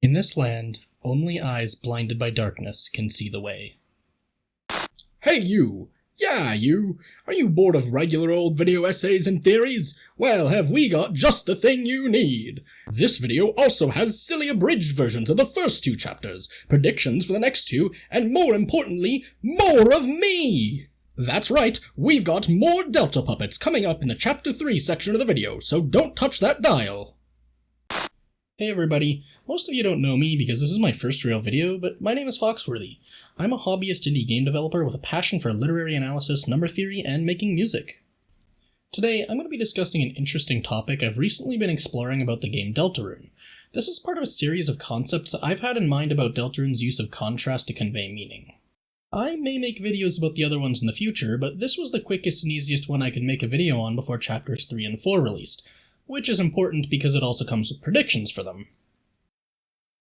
In this land, only eyes blinded by darkness can see the way. Hey you! Yeah, you! Are you bored of regular old video essays and theories? Well, have we got just the thing you need! This video also has silly abridged versions of the first two chapters, predictions for the next two, and more importantly, more of me! That's right, we've got more Delta puppets coming up in the Chapter 3 section of the video, so don't touch that dial! Hey everybody, most of you don't know me because this is my first real video, but my name is Foxworthy. I'm a hobbyist indie game developer with a passion for literary analysis, number theory, and making music. Today, I'm going to be discussing an interesting topic I've recently been exploring about the game Deltarune. This is part of a series of concepts I've had in mind about Deltarune's use of contrast to convey meaning. I may make videos about the other ones in the future, but this was the quickest and easiest one I could make a video on before Chapters 3 and 4 released, which is important because it also comes with predictions for them.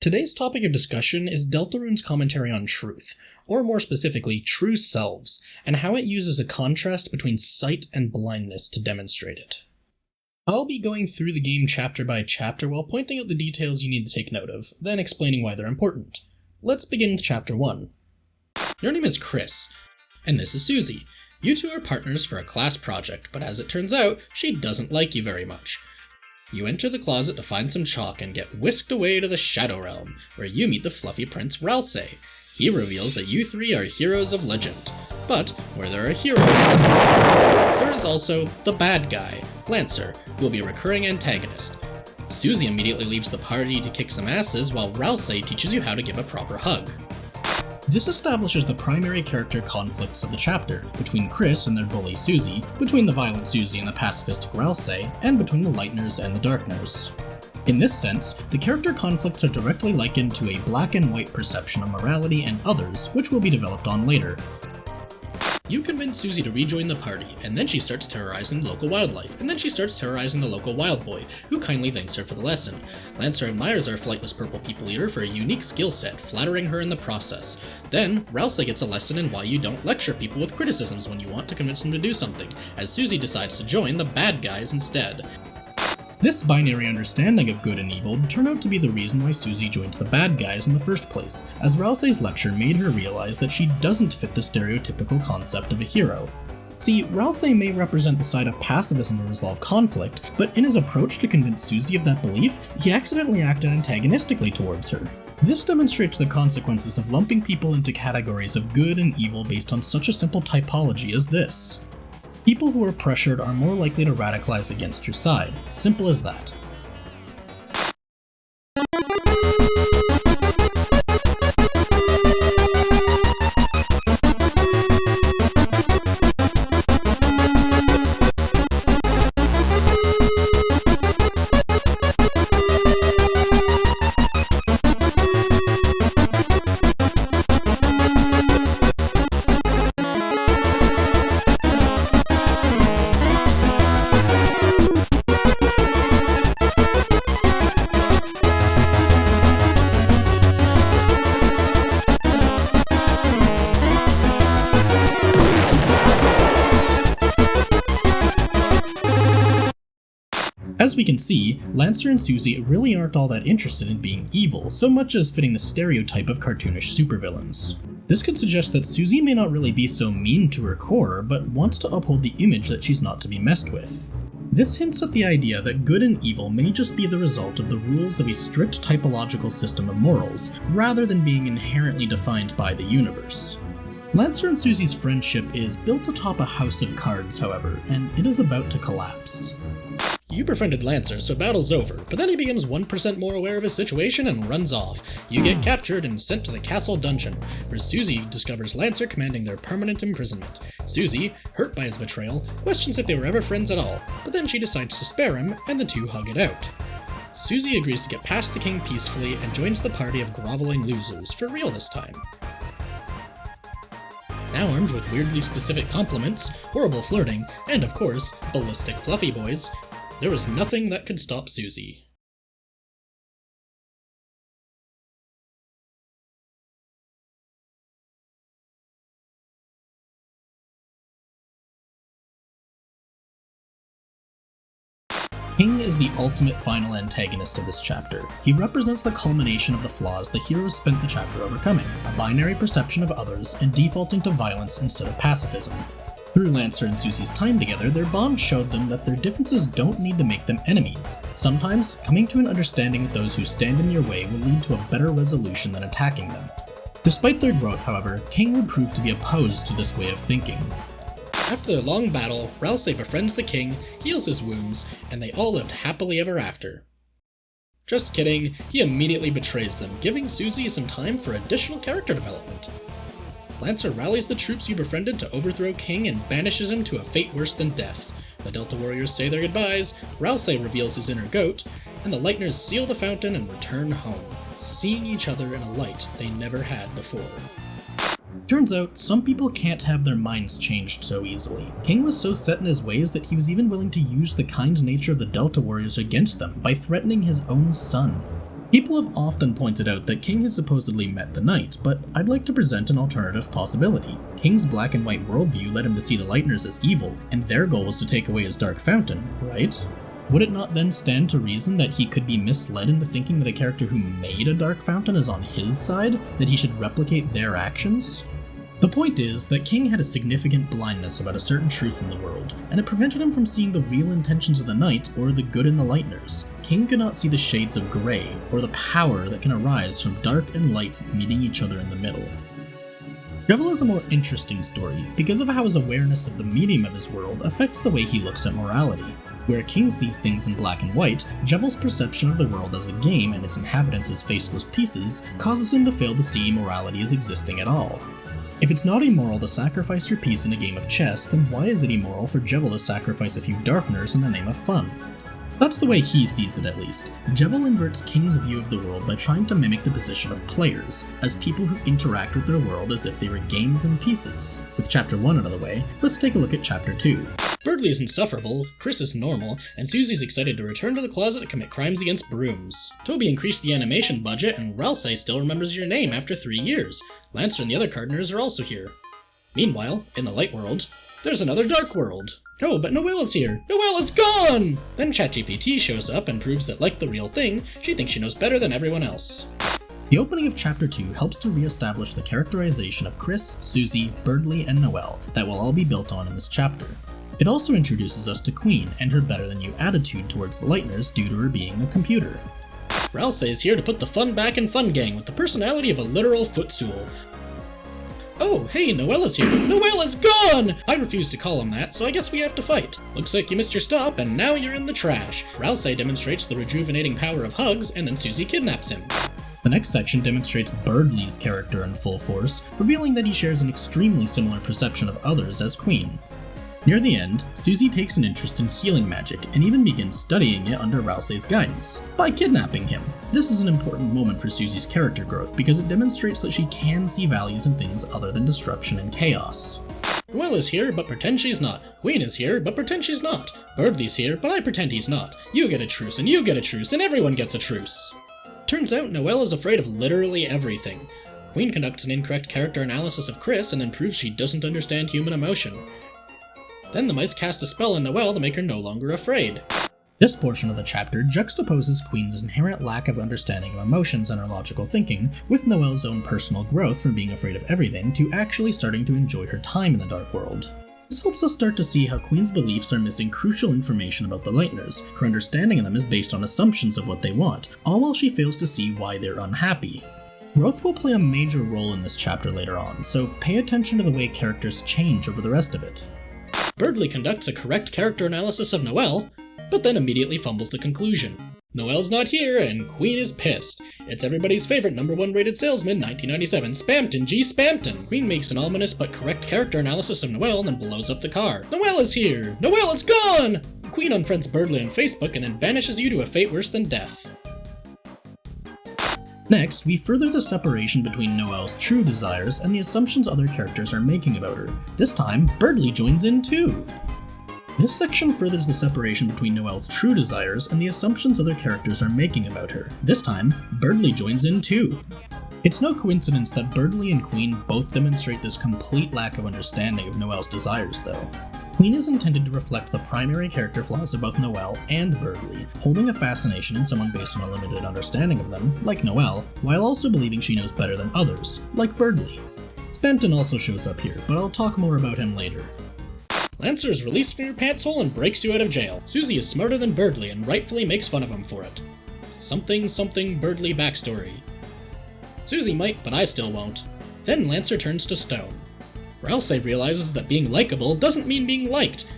Today's topic of discussion is Deltarune's commentary on truth, or more specifically, true selves, and how it uses a contrast between sight and blindness to demonstrate it. I'll be going through the game chapter by chapter while pointing out the details you need to take note of, then explaining why they're important. Let's begin with Chapter 1. Your name is Chris, and this is Susie. You two are partners for a class project, but as it turns out, she doesn't like you very much. You enter the closet to find some chalk and get whisked away to the Shadow Realm, where you meet the fluffy Prince Rabble. He reveals that you three are heroes of legend. But where there are heroes, there is also the bad guy, Lancer, who will be a recurring antagonist. Susie immediately leaves the party to kick some asses while Rabble teaches you how to give a proper hug. This establishes the primary character conflicts of the chapter, between Chris and their bully Susie, between the violent Susie and the pacifistic Rabble, and between the Lightners and the Darkners. In this sense, the character conflicts are directly likened to a black and white perception of morality and others, which will be developed on later. You convince Susie to rejoin the party, and then she starts terrorizing the local wildlife, and then she starts terrorizing the local wild boy, who kindly thanks her for the lesson. Lancer admires our flightless purple people eater for a unique skill set, flattering her in the process. Then, Rabble gets a lesson in why you don't lecture people with criticisms when you want to convince them to do something, as Susie decides to join the bad guys instead. This binary understanding of good and evil turned out to be the reason why Susie joins the bad guys in the first place, as Rable's lecture made her realize that she doesn't fit the stereotypical concept of a hero. See, Rabble may represent the side of pacifism to resolve conflict, but in his approach to convince Susie of that belief, he accidentally acted antagonistically towards her. This demonstrates the consequences of lumping people into categories of good and evil based on such a simple typology as this. People who are pressured are more likely to radicalize against your side. Simple as that. As we can see, Lancer and Susie really aren't all that interested in being evil, so much as fitting the stereotype of cartoonish supervillains. This could suggest that Susie may not really be so mean to her core, but wants to uphold the image that she's not to be messed with. This hints at the idea that good and evil may just be the result of the rules of a strict typological system of morals, rather than being inherently defined by the universe. Lancer and Susie's friendship is built atop a house of cards, however, and it is about to collapse. You befriended Lancer, so battle's over, but then he becomes 1% more aware of his situation and runs off. You get captured and sent to the castle dungeon, where Susie discovers Lancer commanding their permanent imprisonment. Susie, hurt by his betrayal, questions if they were ever friends at all, but then she decides to spare him, and the two hug it out. Susie agrees to get past the king peacefully and joins the party of groveling losers, for real this time. Now armed with weirdly specific compliments, horrible flirting, and of course, ballistic fluffy boys, there was nothing that could stop Susie. King is the ultimate final antagonist of this chapter. He represents the culmination of the flaws the heroes spent the chapter overcoming, a binary perception of others and defaulting to violence instead of pacifism. Through Lancer and Susie's time together, their bond showed them that their differences don't need to make them enemies. Sometimes, coming to an understanding with those who stand in your way will lead to a better resolution than attacking them. Despite their growth, however, King would prove to be opposed to this way of thinking. After their long battle, Ralsei befriends the king, heals his wounds, and they all lived happily ever after. Just kidding, he immediately betrays them, giving Susie some time for additional character development. Lancer rallies the troops he befriended to overthrow King and banishes him to a fate worse than death. The Delta warriors say their goodbyes, Ralsei reveals his inner goat, and the Lightners seal the fountain and return home, seeing each other in a light they never had before. Turns out, some people can't have their minds changed so easily. King was so set in his ways that he was even willing to use the kind nature of the Delta warriors against them by threatening his own son. People have often pointed out that King has supposedly met the Knight, but I'd like to present an alternative possibility. King's black and white worldview led him to see the Lightners as evil, and their goal was to take away his dark fountain, right? Would it not then stand to reason that he could be misled into thinking that a character who made a dark fountain is on his side, that he should replicate their actions? The point is that King had a significant blindness about a certain truth in the world, and it prevented him from seeing the real intentions of the Knight or the good in the Lightners. King could not see the shades of grey, or the power that can arise from dark and light meeting each other in the middle. Jevil is a more interesting story because of how his awareness of the medium of his world affects the way he looks at morality. Where King sees things in black and white, Jevil's perception of the world as a game and its inhabitants as faceless pieces causes him to fail to see morality as existing at all. If it's not immoral to sacrifice your piece in a game of chess, then why is it immoral for Jevil to sacrifice a few Darkners in the name of fun? That's the way he sees it, at least. Jevil inverts King's view of the world by trying to mimic the position of players, as people who interact with their world as if they were games and pieces. With Chapter 1 out of the way, let's take a look at Chapter 2. Birdley is insufferable, Chris is normal, and Susie's excited to return to the closet to commit crimes against brooms. Toby increased the animation budget, and Ralsei still remembers your name after 3 years. Lancer and the other Cardiners are also here. Meanwhile, in the light world, there's another dark world. Oh, but Noelle's here! Noelle is gone! Then ChatGPT shows up and proves that, like the real thing, she thinks she knows better than everyone else. The opening of Chapter 2 helps to re-establish the characterization of Chris, Susie, Birdley, and Noelle that will all be built on in this chapter. It also introduces us to Queen and her better-than-you attitude towards the Lightners due to her being a computer. Ralsei is here to put the fun back in Fun Gang with the personality of a literal footstool. Oh, hey, Noelle is here. Noelle is gone! I refuse to call him that, so I guess we have to fight. Looks like you missed your stop, and now you're in the trash. Ralsei demonstrates the rejuvenating power of hugs, and then Susie kidnaps him. The next section demonstrates Birdley's character in full force, revealing that he shares an extremely similar perception of others as Queen. Near the end, Susie takes an interest in healing magic and even begins studying it under Ralsei's guidance, by kidnapping him. This is an important moment for Susie's character growth because it demonstrates that she can see values in things other than destruction and chaos. Noelle is here, but pretend she's not. Queen is here, but pretend she's not. Birdley's here, but I pretend he's not. You get a truce, and you get a truce, and everyone gets a truce. Turns out Noelle is afraid of literally everything. Queen conducts an incorrect character analysis of Chris and then proves she doesn't understand human emotion. Then the mice cast a spell on Noelle to make her no longer afraid. This portion of the chapter juxtaposes Queen's inherent lack of understanding of emotions and her logical thinking with Noelle's own personal growth from being afraid of everything to actually starting to enjoy her time in the Dark World. This helps us start to see how Queen's beliefs are missing crucial information about the Lightners. Her understanding of them is based on assumptions of what they want, all while she fails to see why they're unhappy. Growth will play a major role in this chapter later on, so pay attention to the way characters change over the rest of it. Birdley conducts a correct character analysis of Noelle, but then immediately fumbles the conclusion. Noelle's not here, and Queen is pissed. It's everybody's favorite #1 rated salesman, 1997, Spamton G. Spamton. Queen makes an ominous but correct character analysis of Noelle and then blows up the car. Noelle is here! Noelle is gone! Queen unfriends Birdley on Facebook and then banishes you to a fate worse than death. Next, we further the separation between Noelle's true desires and the assumptions other characters are making about her. This time, Birdley joins in too! This section furthers the separation between Noelle's true desires and the assumptions other characters are making about her. This time, Birdley joins in too! It's no coincidence that Birdley and Queen both demonstrate this complete lack of understanding of Noelle's desires, though. Queen is intended to reflect the primary character flaws of both Noelle and Birdly, holding a fascination in someone based on a limited understanding of them, like Noelle, while also believing she knows better than others, like Birdly. Spamton also shows up here, but I'll talk more about him later. Lancer is released from your pants hole and breaks you out of jail. Susie is smarter than Birdly and rightfully makes fun of him for it. Something Birdly backstory. Susie might, but I still won't. Then Lancer turns to stone. Rouse realizes that being likable doesn't mean being liked.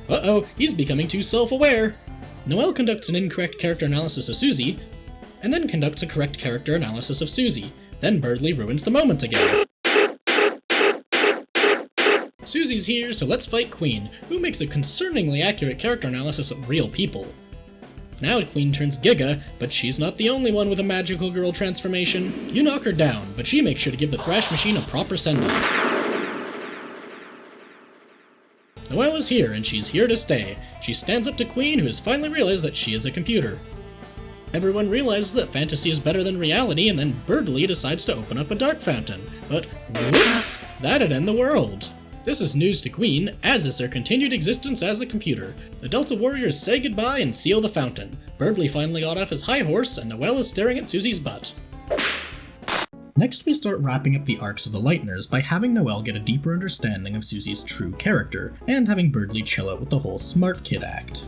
Uh-oh, he's becoming too self-aware. Noelle conducts an incorrect character analysis of Susie, and then conducts a correct character analysis of Susie. Then Birdly ruins the moment again. Susie's here, so let's fight Queen, who makes a concerningly accurate character analysis of real people. Now Queen turns Giga, but she's not the only one with a magical girl transformation. You knock her down, but she makes sure to give the Thrash Machine a proper send-off. Noelle is here, and she's here to stay. She stands up to Queen, who has finally realized that she is a computer. Everyone realizes that fantasy is better than reality, and then Birdly decides to open up a dark fountain. But whoops! That'd end the world. This is news to Queen, as is their continued existence as a computer. The Delta Warriors say goodbye and seal the fountain. Birdly finally got off his high horse, and Noelle is staring at Susie's butt. Next, we start wrapping up the arcs of the Lightners by having Noelle get a deeper understanding of Susie's true character, and having Birdly chill out with the whole smart kid act.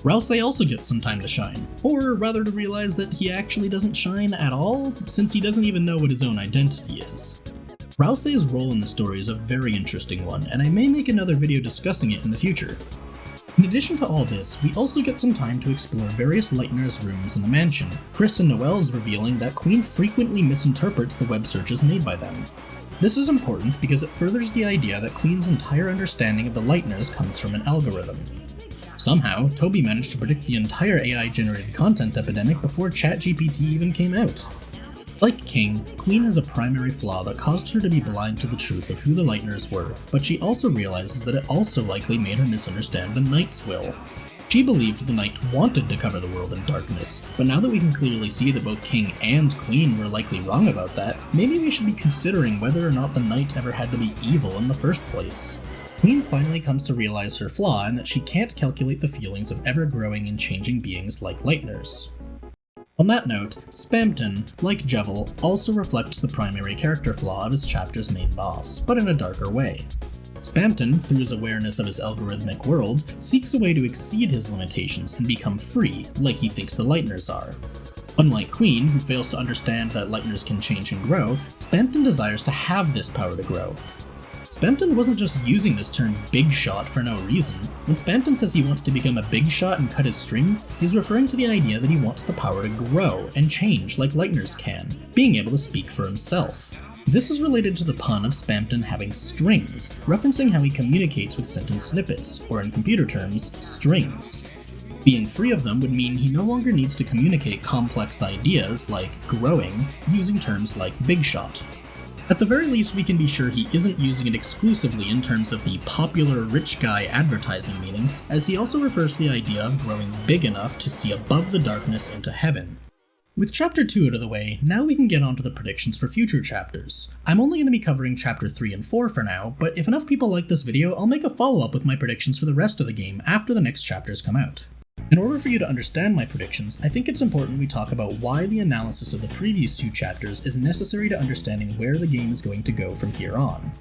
Rouse also gets some time to shine, or rather to realize that he actually doesn't shine at all, since he doesn't even know what his own identity is. Rouse's role in the story is a very interesting one, and I may make another video discussing it in the future. In addition to all this, we also get some time to explore various Lightners' rooms in the mansion, Chris and Noelle's revealing that Queen frequently misinterprets the web searches made by them. This is important because it furthers the idea that Queen's entire understanding of the Lightners comes from an algorithm. Somehow, Toby managed to predict the entire AI-generated content epidemic before ChatGPT even came out. Like King, Queen has a primary flaw that caused her to be blind to the truth of who the Lightners were, but she also realizes that it also likely made her misunderstand the Knight's will. She believed the Knight wanted to cover the world in darkness, but now that we can clearly see that both King and Queen were likely wrong about that, maybe we should be considering whether or not the Knight ever had to be evil in the first place. Queen finally comes to realize her flaw and that she can't calculate the feelings of ever-growing and changing beings like Lightners. On that note, Spamton, like Jevil, also reflects the primary character flaw of his chapter's main boss, but in a darker way. Spamton, through his awareness of his algorithmic world, seeks a way to exceed his limitations and become free, like he thinks the Lightners are. Unlike Queen, who fails to understand that Lightners can change and grow, Spamton desires to have this power to grow. Spamton wasn't just using this term big shot for no reason. When Spamton says he wants to become a big shot and cut his strings, he's referring to the idea that he wants the power to grow and change like Lightners can, being able to speak for himself. This is related to the pun of Spamton having strings, referencing how he communicates with sentence snippets, or in computer terms, strings. Being free of them would mean he no longer needs to communicate complex ideas like growing using terms like big shot. At the very least, we can be sure he isn't using it exclusively in terms of the popular rich guy advertising meaning, as he also refers to the idea of growing big enough to see above the darkness into heaven. With Chapter 2 out of the way, now we can get on to the predictions for future chapters. I'm only going to be covering Chapter 3 and 4 for now, but if enough people like this video, I'll make a follow-up with my predictions for the rest of the game after the next chapters come out. In order for you to understand my predictions, I think it's important we talk about why the analysis of the previous two chapters is necessary to understanding where the game is going to go from here on.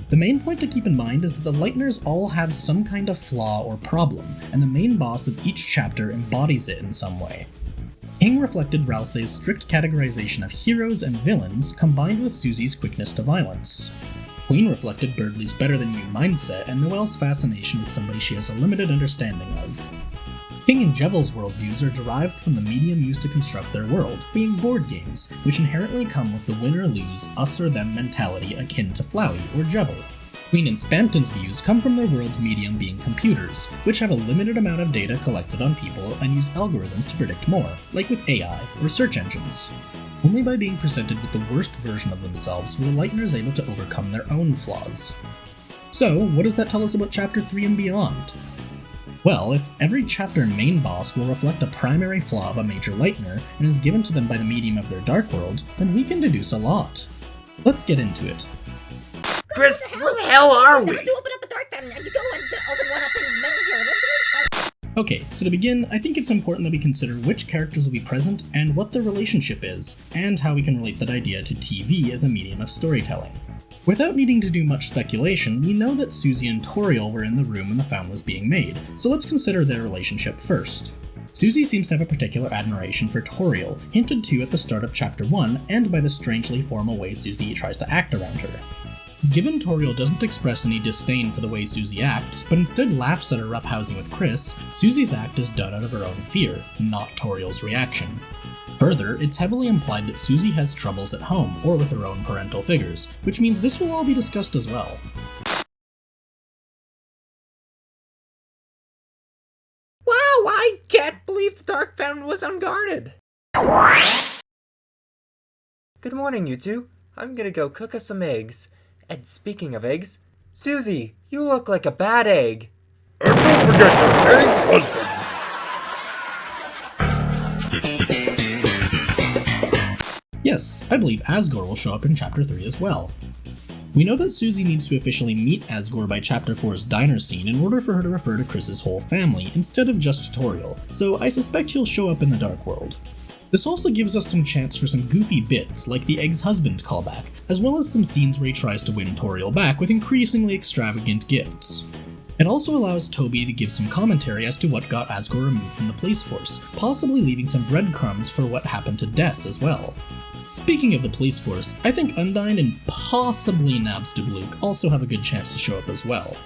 The main point to keep in mind is that the Lightners all have some kind of flaw or problem, and the main boss of each chapter embodies it in some way. King reflected Rousse's strict categorization of heroes and villains combined with Susie's quickness to violence. Queen reflected Birdly's better-than-you mindset and Noelle's fascination with somebody she has a limited understanding of. King and Jevil's worldviews are derived from the medium used to construct their world, being board games, which inherently come with the win-or-lose, us-or-them mentality akin to Flowey or Jevil. Queen and Spamton's views come from their world's medium being computers, which have a limited amount of data collected on people and use algorithms to predict more, like with AI or search engines. Only by being presented with the worst version of themselves were the Lightners able to overcome their own flaws. So, what does that tell us about Chapter 3 and beyond? Well, if every chapter main boss will reflect a primary flaw of a major Lightner and is given to them by the medium of their dark world, then we can deduce a lot. Let's get into it. Chris, where the hell are we? To open up a dark and you go and open one up in the middle here. Okay, so to begin, I think it's important that we consider which characters will be present and what their relationship is, and how we can relate that idea to TV as a medium of storytelling. Without needing to do much speculation, we know that Susie and Toriel were in the room when the found was being made, so let's consider their relationship first. Susie seems to have a particular admiration for Toriel, hinted to at the start of Chapter 1, and by the strangely formal way Susie tries to act around her. Given Toriel doesn't express any disdain for the way Susie acts, but instead laughs at her roughhousing with Chris, Susie's act is done out of her own fear, not Toriel's reaction. Further, it's heavily implied that Susie has troubles at home, or with her own parental figures, which means this will all be discussed as well. Wow, I can't believe the Dark Fountain was unguarded. Good morning, you two. I'm gonna go cook us some eggs. And speaking of eggs, Susie, you look like a bad egg. And don't forget your eggs, husband! Yes, I believe Asgore will show up in Chapter 3 as well. We know that Susie needs to officially meet Asgore by Chapter 4's diner scene in order for her to refer to Chris's whole family instead of just Toriel, so I suspect he'll show up in the Dark World. This also gives us some chance for some goofy bits, like the Egg's husband callback, as well as some scenes where he tries to win Toriel back with increasingly extravagant gifts. It also allows Toby to give some commentary as to what got Asgore removed from the police force, possibly leaving some breadcrumbs for what happened to Des as well. Speaking of the police force, I think Undyne and possibly Nabstablook also have a good chance to show up as well.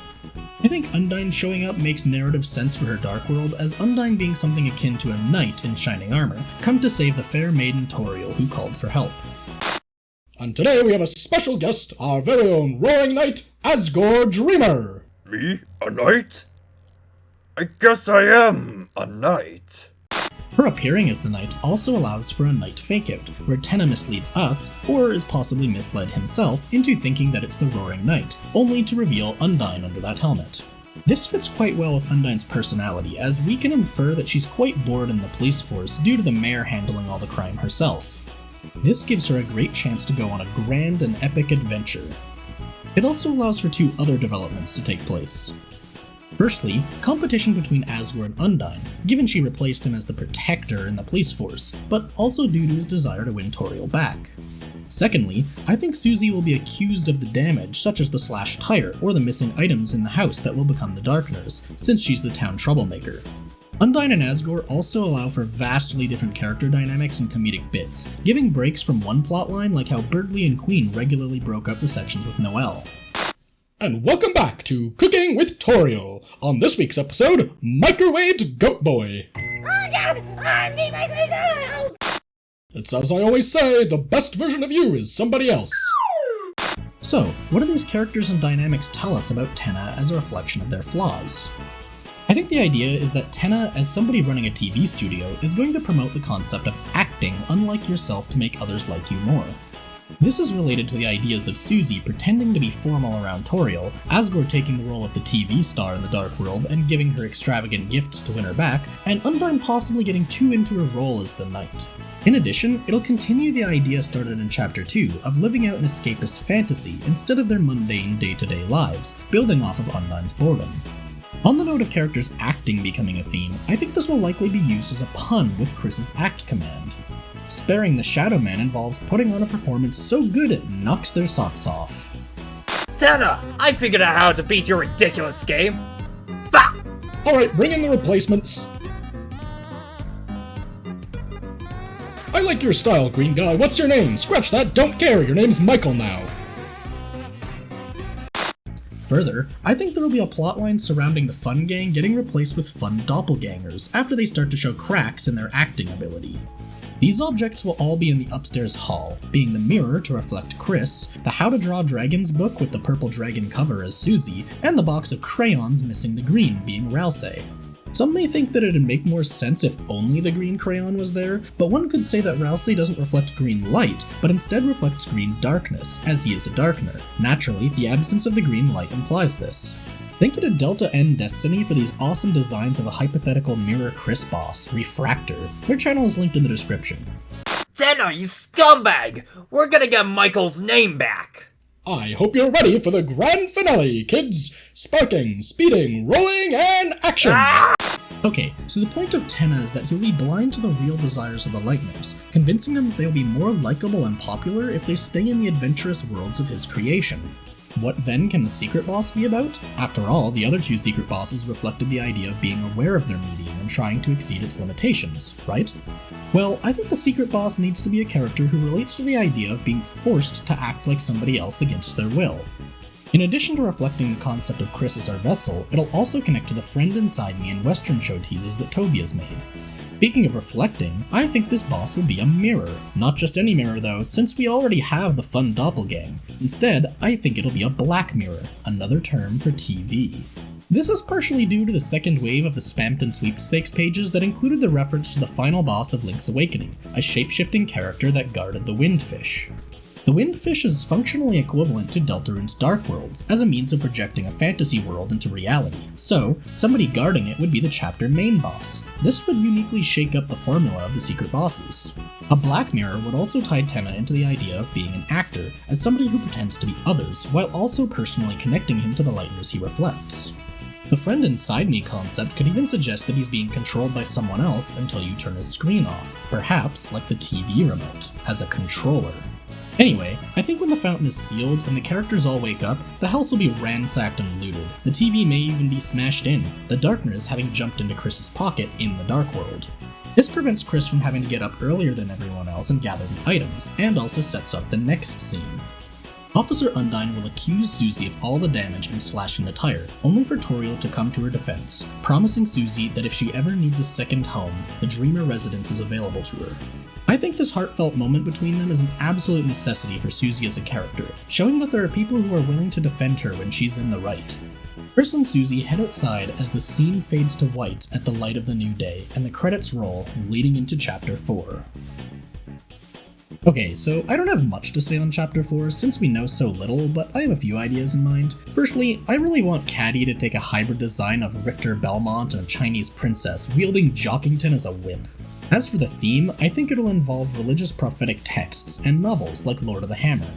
I think Undyne showing up makes narrative sense for her Dark World, as Undyne being something akin to a knight in shining armor, come to save the fair maiden Toriel who called for help. And today we have a special guest, our very own roaring knight, Asgore Dreamer! Me? A knight? I guess I am a knight. Her appearing as the knight also allows for a knight fakeout, where Tenna misleads us, or is possibly misled himself, into thinking that it's the Roaring Knight, only to reveal Undyne under that helmet. This fits quite well with Undyne's personality, as we can infer that she's quite bored in the police force due to the mayor handling all the crime herself. This gives her a great chance to go on a grand and epic adventure. It also allows for two other developments to take place. Firstly, competition between Asgore and Undyne, given she replaced him as the protector in the police force, but also due to his desire to win Toriel back. Secondly, I think Susie will be accused of the damage, such as the slashed tire or the missing items in the house that will become the Darkeners, since she's the town troublemaker. Undyne and Asgore also allow for vastly different character dynamics and comedic bits, giving breaks from one plotline like how Birdley and Queen regularly broke up the sections with Noelle. And welcome back to Cooking with Toriel. On this week's episode, Microwaved Goat Boy. Oh God, I need my help. It's as I always say, the best version of you is somebody else. So, what do these characters and dynamics tell us about Tenna as a reflection of their flaws? I think the idea is that Tenna, as somebody running a TV studio, is going to promote the concept of acting unlike yourself to make others like you more. This is related to the ideas of Susie pretending to be formal around Toriel, Asgore taking the role of the TV star in the Dark World and giving her extravagant gifts to win her back, and Undyne possibly getting too into her role as the knight. In addition, it'll continue the idea started in Chapter 2 of living out an escapist fantasy instead of their mundane day-to-day lives, building off of Undyne's boredom. On the note of characters acting becoming a theme, I think this will likely be used as a pun with Chris's act command. Sparing the Shadow Man involves putting on a performance so good it knocks their socks off. Tenna, I figured out how to beat your ridiculous game. Bah! Alright, bring in the replacements. I like your style, green guy. What's your name? Scratch that, don't care. Your name's Michael now. Further, I think there will be a plotline surrounding the Fun Gang getting replaced with Fun Doppelgangers after they start to show cracks in their acting ability. These objects will all be in the upstairs hall, being the mirror to reflect Chris, the How to Draw Dragons book with the purple dragon cover as Susie, and the box of crayons missing the green being Ralsei. Some may think that it'd make more sense if only the green crayon was there, but one could say that Ralsei doesn't reflect green light, but instead reflects green darkness, as he is a darkener. Naturally, the absence of the green light implies this. Thank you to DeltaNDestiny for these awesome designs of a hypothetical mirror Chris boss, RefrActor. Their channel is linked in the description. Tenna, you scumbag! We're gonna get Michael's name back! I hope you're ready for the grand finale, kids! Sparking, speeding, rolling, and action! Okay, so the point of Tenna is that he'll be blind to the real desires of the Lightners, convincing them that they'll be more likable and popular if they stay in the adventurous worlds of his creation. What then can the secret boss be about? After all, the other two secret bosses reflected the idea of being aware of their medium and trying to exceed its limitations, right? Well, I think the secret boss needs to be a character who relates to the idea of being forced to act like somebody else against their will. In addition to reflecting the concept of Chris as our vessel, it'll also connect to the friend inside me and Western show teases that Toby has made. Speaking of reflecting, I think this boss will be a mirror. Not just any mirror though, since we already have the fun doppelgang. Instead, I think it'll be a black mirror, another term for TV. This is partially due to the second wave of the Spampton sweepstakes pages that included the reference to the final boss of Link's Awakening, a shape-shifting character that guarded the Windfish. The Windfish is functionally equivalent to Deltarune's Dark Worlds, as a means of projecting a fantasy world into reality, so somebody guarding it would be the chapter main boss. This would uniquely shake up the formula of the secret bosses. A black mirror would also tie Tenna into the idea of being an actor, as somebody who pretends to be others, while also personally connecting him to the Lightners he reflects. The friend inside me concept could even suggest that he's being controlled by someone else until you turn his screen off, perhaps like the TV remote, as a controller. Anyway, I think when the fountain is sealed and the characters all wake up, the house will be ransacked and looted. The TV may even be smashed in, the Darkners having jumped into Chris's pocket in the Dark World. This prevents Chris from having to get up earlier than everyone else and gather the items, and also sets up the next scene. Officer Undyne will accuse Susie of all the damage in slashing the tire, only for Toriel to come to her defense, promising Susie that if she ever needs a second home, the Dreamer residence is available to her. I think this heartfelt moment between them is an absolute necessity for Susie as a character, showing that there are people who are willing to defend her when she's in the right. Chris and Susie head outside as the scene fades to white at the light of the new day, and the credits roll, leading into Chapter 4. Okay, so I don't have much to say on Chapter 4 since we know so little, but I have a few ideas in mind. Firstly, I really want Caddy to take a hybrid design of Richter Belmont and a Chinese princess, wielding Jockington as a whip. As for the theme, I think it'll involve religious prophetic texts and novels like Lord of the Hammer.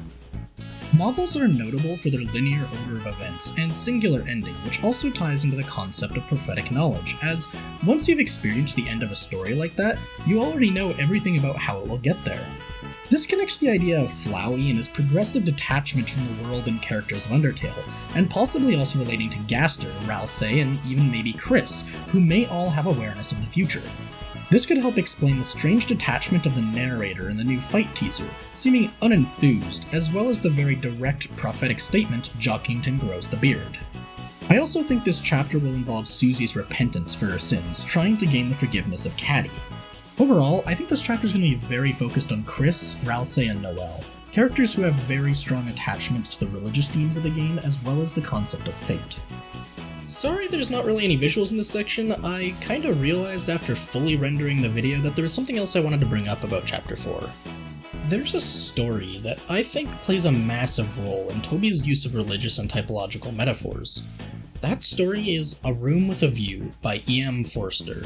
Novels are notable for their linear order of events and singular ending, which also ties into the concept of prophetic knowledge, as once you've experienced the end of a story like that, you already know everything about how it will get there. This connects the idea of Flowey and his progressive detachment from the world and characters of Undertale, and possibly also relating to Gaster, Ralsei, and even maybe Chris, who may all have awareness of the future. This could help explain the strange detachment of the narrator in the new fight teaser, seeming unenthused, as well as the very direct prophetic statement, Jockington grows the beard. I also think this chapter will involve Susie's repentance for her sins, trying to gain the forgiveness of Caddy. Overall, I think this chapter is going to be very focused on Chris, Ralsei, and Noelle, characters who have very strong attachments to the religious themes of the game, as well as the concept of fate. Sorry there's not really any visuals in this section. I kinda realized after fully rendering the video that there was something else I wanted to bring up about Chapter 4. There's a story that I think plays a massive role in Toby's use of religious and typological metaphors. That story is A Room with a View by E.M. Forster.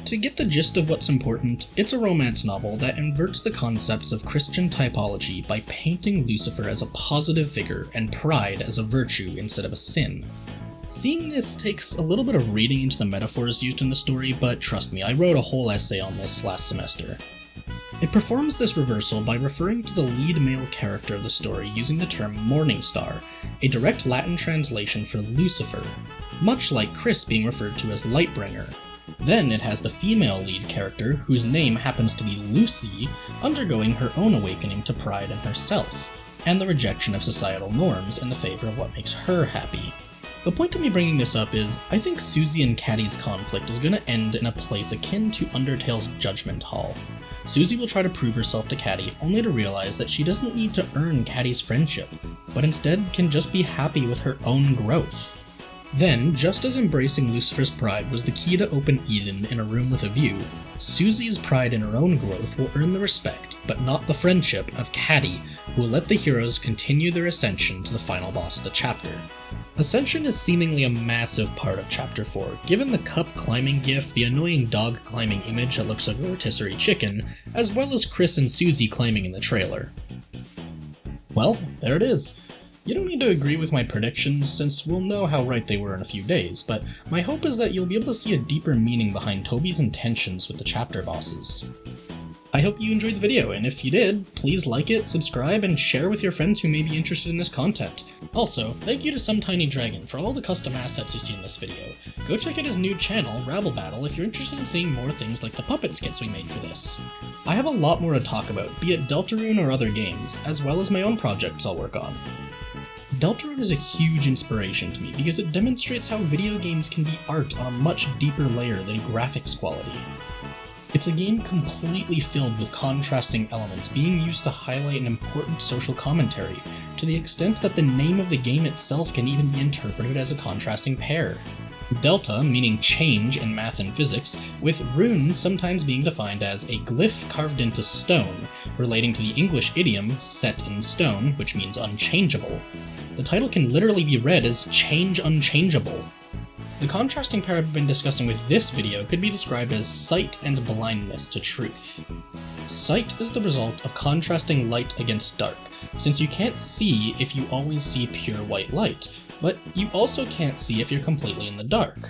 To get the gist of what's important, it's a romance novel that inverts the concepts of Christian typology by painting Lucifer as a positive figure and pride as a virtue instead of a sin. Seeing this takes a little bit of reading into the metaphors used in the story, but trust me, I wrote a whole essay on this last semester. It performs this reversal by referring to the lead male character of the story using the term Morning Star, a direct Latin translation for Lucifer, much like Chris being referred to as Lightbringer. Then it has the female lead character, whose name happens to be Lucy, undergoing her own awakening to pride in herself, and the rejection of societal norms in the favor of what makes her happy. The point of me bringing this up is, I think Susie and Caddy's conflict is going to end in a place akin to Undertale's Judgment Hall. Susie will try to prove herself to Caddy, only to realize that she doesn't need to earn Caddy's friendship, but instead can just be happy with her own growth. Then, just as embracing Lucifer's pride was the key to open Eden in A Room with a View, Susie's pride in her own growth will earn the respect, but not the friendship, of Caddy, who will let the heroes continue their ascension to the final boss of the chapter. Ascension is seemingly a massive part of Chapter 4, given the cup climbing gif, the annoying dog climbing image that looks like a rotisserie chicken, as well as Chris and Susie climbing in the trailer. Well, there it is. You don't need to agree with my predictions, since we'll know how right they were in a few days, but my hope is that you'll be able to see a deeper meaning behind Toby's intentions with the chapter bosses. I hope you enjoyed the video, and if you did, please like it, subscribe, and share with your friends who may be interested in this content. Also, thank you to Some Tiny Dragon for all the custom assets you see in this video. Go check out his new channel, Rabble if you're interested in seeing more things like the puppet skits we made for this. I have a lot more to talk about, be it Deltarune or other games, as well as my own projects I'll work on. Deltarune is a huge inspiration to me because it demonstrates how video games can be art on a much deeper layer than graphics quality. It's a game completely filled with contrasting elements being used to highlight an important social commentary, to the extent that the name of the game itself can even be interpreted as a contrasting pair. Delta meaning change in math and physics, with rune sometimes being defined as a glyph carved into stone, relating to the English idiom set in stone, which means unchangeable. The title can literally be read as change unchangeable. The contrasting pair I've been discussing with this video could be described as sight and blindness to truth. Sight is the result of contrasting light against dark, since you can't see if you always see pure white light, but you also can't see if you're completely in the dark.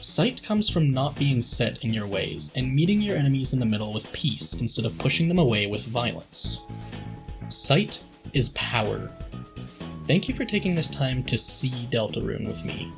Sight comes from not being set in your ways, and meeting your enemies in the middle with peace instead of pushing them away with violence. Sight is power. Thank you for taking this time to see Deltarune with me.